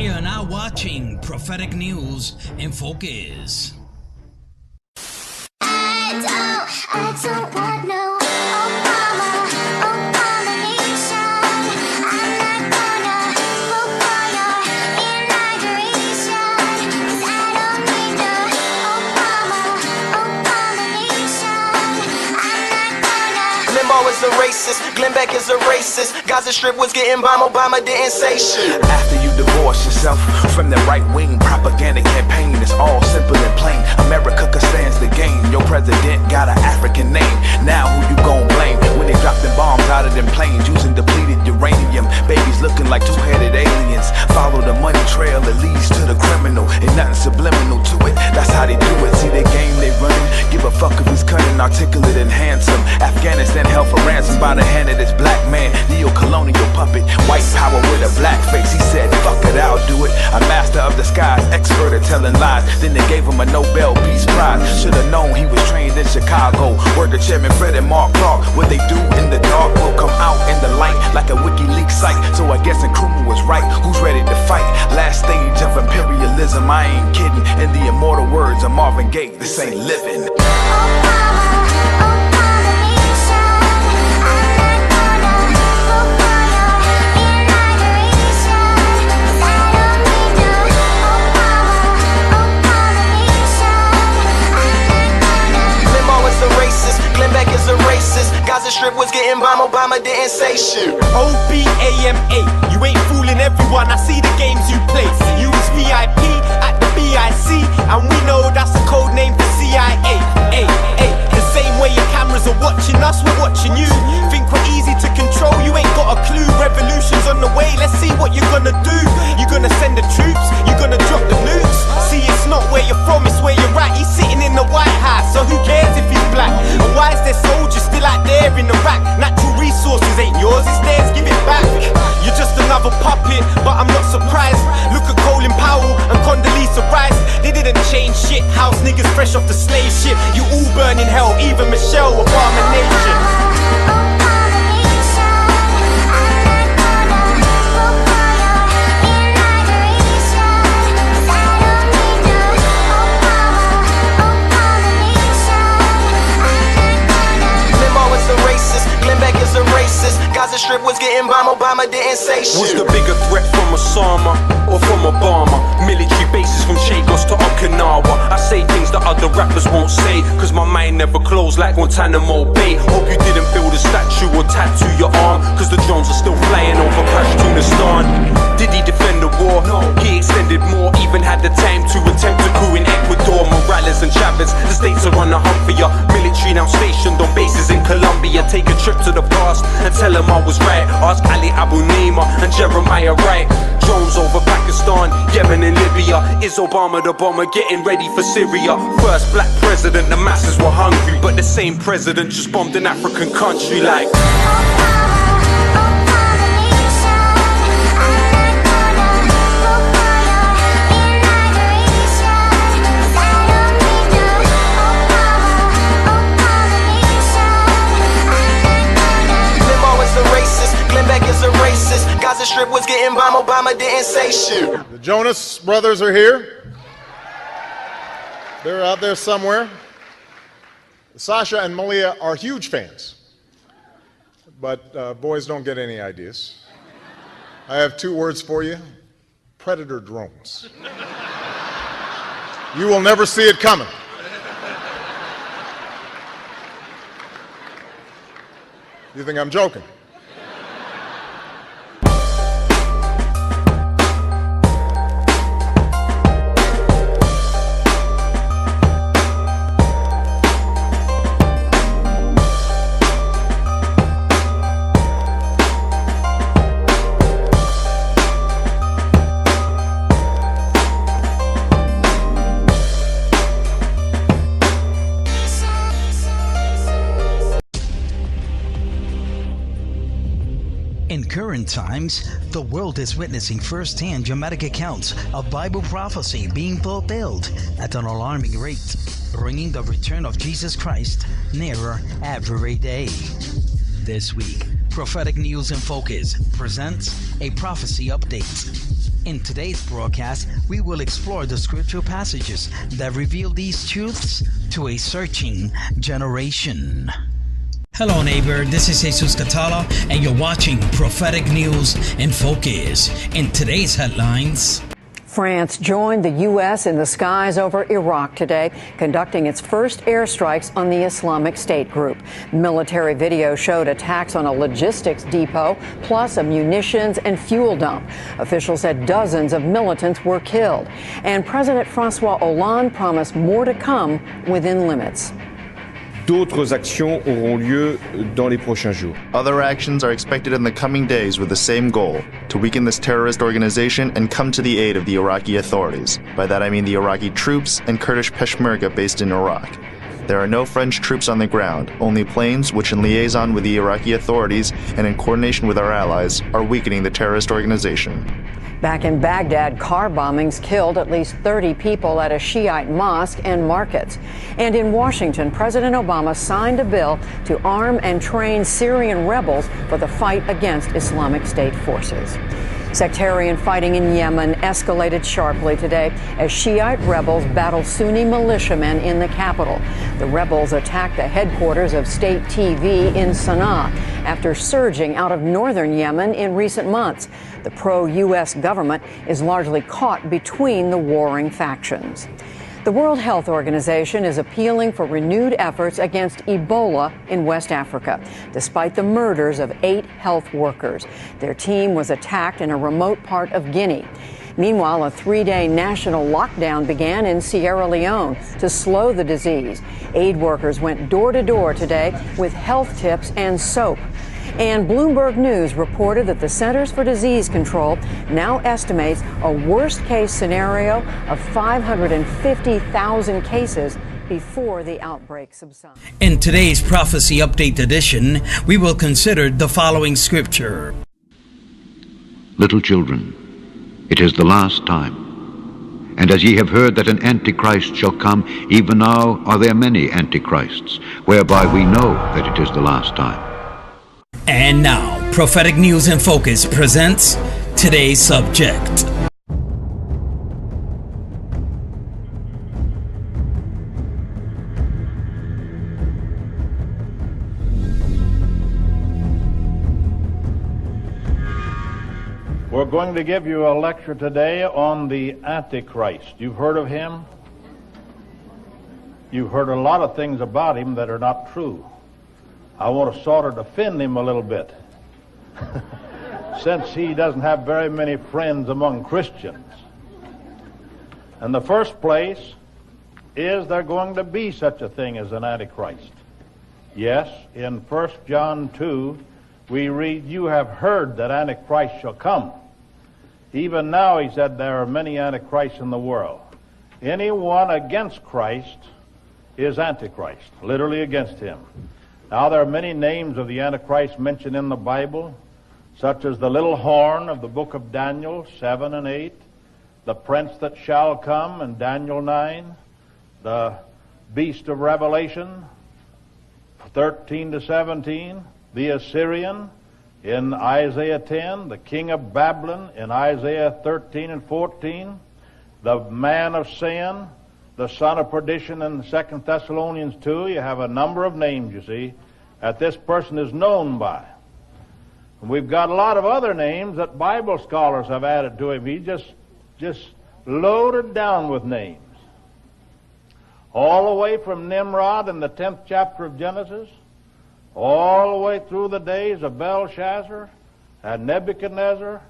You're now watching Prophetic News in Focus. I don't want no Obama nation. I'm not gonna vote for your inauguration. 'Cause I don't need no Obama nation. I'm not gonna. Limbaugh is a racist, Glenn Beck is a racist. Gaza Strip was getting bombed, Obama didn't say shit. After you divorce yourself from the right-wing propaganda campaign, it's all simple and plain. America stands the game. Your president got an African name. Now who you gon' blame when they drop them bombs out of them planes using depleted uranium? Babies looking like two-headed aliens. Follow the money trail that leads to the criminal. Ain't nothing subliminal to it. That's how they do it. See the game they running. Give a fuck if he's cunning, articulate, and handsome. Afghanistan held for ransom by the hand of this black man. Neo-colonial puppet, white power with a black face. He said, fuck it, I'll do it. A master of the skies, expert at telling lies. Then they gave him a Nobel Peace Prize. Should've known he was trained in Chicago. Word to Chairman Fred and Mark Clark. What they do in the dark will come out in the light like a WikiLeaks site. So I guess Nkrumah was right. Who's ready to fight? Last stage of imperialism, I ain't kidding. In the immortal words of Marvin Gaye, this ain't living. Glenn Beck is a racist. Gaza Strip was getting bombed, Obama didn't say shit. OBAMA, you ain't fooling everyone. I see the games you play. You was VIP at the BIC, and we know that's a code name for CIA. The same way your cameras are watching us, we're watching you. Think we're easy to control? You ain't got a clue. Revolution's on the way. Let's see what you're gonna do. You gonna send the troops? You gonna drop the nukes? See, it's not where you're from, it's where you're at. He's sitting in the White House, so who cares if he's black? And why is there soldiers still out there in Iraq? Natural resources ain't yours, it's theirs, give it back. You're just another puppet, but I'm not surprised. Look at Colin Powell and Condoleezza Rice. They didn't change shit, house niggas fresh off the slave ship. You all burn in hell, even Michelle, abomination. Is a racist. Gaza Strip was getting bombed, Obama didn't say shit. Was the bigger threat from Osama or from Obama? Military bases from Chagos to Okinawa. I say things that other rappers won't say, cause my mind never closed like Guantanamo Bay. Hope you didn't build a statue or tattoo your arm, cause the drones are still flying over Pashtunistan. Did he defend the war? No. He extended more, even had the time to attempt a coup in Ecuador. Morales and Chavez, the states are on the hunt for ya. Military now stationed on bases in Colombia. Take a trip to the past and tell him I was right. Ask Ali Abu Nima and Jeremiah Wright. Drones over Pakistan, Yemen and Libya. Is Obama the bomber getting ready for Syria? First black president, the masses were hungry, but the same president just bombed an African country like. Glenn Beck is a racist. Gaza Strip was getting bombed, Obama didn't say shit. The Jonas brothers are here. They're out there somewhere. Sasha and Malia are huge fans, but boys don't get any ideas. I have two words for you: predator drones. You will never see it coming. You think I'm joking? In current times, the world is witnessing first-hand dramatic accounts of Bible prophecy being fulfilled at an alarming rate, bringing the return of Jesus Christ nearer every day. This week, Prophetic News in Focus presents a prophecy update. In today's broadcast, we will explore the scriptural passages that reveal these truths to a searching generation. Hello, neighbor. This is Jesus Catala, and you're watching Prophetic News in Focus. In today's headlines, France joined the U.S. in the skies over Iraq today, conducting its first airstrikes on the Islamic State group. Military video showed attacks on a logistics depot, plus a munitions and fuel dump. Officials said dozens of militants were killed. And President François Hollande promised more to come within limits. D'autres actions auront lieu dans les prochains jours. Other actions are expected in the coming days with the same goal, to weaken this terrorist organization and come to the aid of the Iraqi authorities. By that I mean the Iraqi troops and Kurdish Peshmerga based in Iraq. There are no French troops on the ground, only planes which in liaison with the Iraqi authorities and in coordination with our allies are weakening the terrorist organization. Back in Baghdad, car bombings killed at least 30 people at a Shiite mosque and markets. And in Washington, President Obama signed a bill to arm and train Syrian rebels for the fight against Islamic State forces. Sectarian fighting in Yemen escalated sharply today as Shiite rebels battled Sunni militiamen in the capital. The rebels attacked the headquarters of state TV in Sana'a after surging out of northern Yemen in recent months. The pro-U.S. government is largely caught between the warring factions. The World Health Organization is appealing for renewed efforts against Ebola in West Africa, despite the murders of 8 health workers. Their team was attacked in a remote part of Guinea. Meanwhile, a 3-day national lockdown began in Sierra Leone to slow the disease. Aid workers went door to door today with health tips and soap. And Bloomberg News reported that the Centers for Disease Control now estimates a worst-case scenario of 550,000 cases before the outbreak subsides. In today's Prophecy Update edition, we will consider the following scripture. Little children, it is the last time. And as ye have heard that an Antichrist shall come, even now are there many Antichrists, whereby we know that it is the last time. And now, Prophetic News in Focus presents today's subject. We're going to give you a lecture today on the Antichrist. You've heard of him? You've heard a lot of things about him that are not true. I want to sort of defend him a little bit, since he doesn't have very many friends among Christians. In the first place, is there going to be such a thing as an Antichrist? Yes, in 1 John 2, we read, you have heard that Antichrist shall come. Even now, he said, there are many Antichrists in the world. Anyone against Christ is Antichrist, literally against him. Now, there are many names of the Antichrist mentioned in the Bible, such as the little horn of the book of Daniel 7 and 8, the prince that shall come in Daniel 9, the beast of Revelation 13 to 17, the Assyrian in Isaiah 10, the king of Babylon in Isaiah 13 and 14, the man of sin, the son of perdition in 2 Thessalonians 2. You have a number of names, you see, that this person is known by. And we've got a lot of other names that Bible scholars have added to him. He just loaded down with names. All the way from Nimrod in the 10th chapter of Genesis, all the way through the days of Belshazzar and Nebuchadnezzar,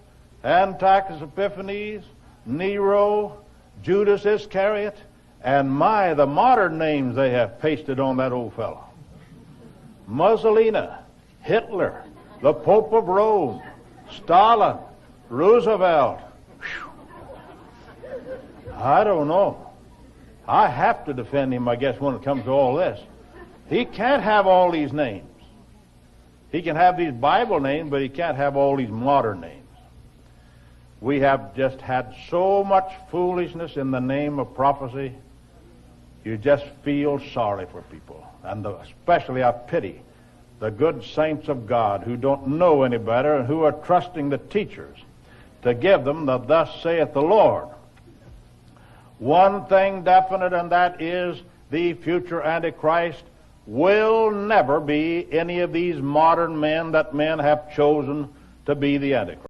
Antiochus Epiphanes, Nero, Judas Iscariot, and the modern names they have pasted on that old fellow. Mussolini, Hitler, the Pope of Rome, Stalin, Roosevelt. Whew. I don't know. I have to defend him, I guess, when it comes to all this. He can't have all these names. He can have these Bible names, but he can't have all these modern names. We have just had so much foolishness in the name of prophecy, you just feel sorry for people. And especially I pity the good saints of God who don't know any better and who are trusting the teachers. to give them the thus saith the Lord. One thing definite, and that is the future Antichrist will never be any of these modern men that men have chosen to be the Antichrist.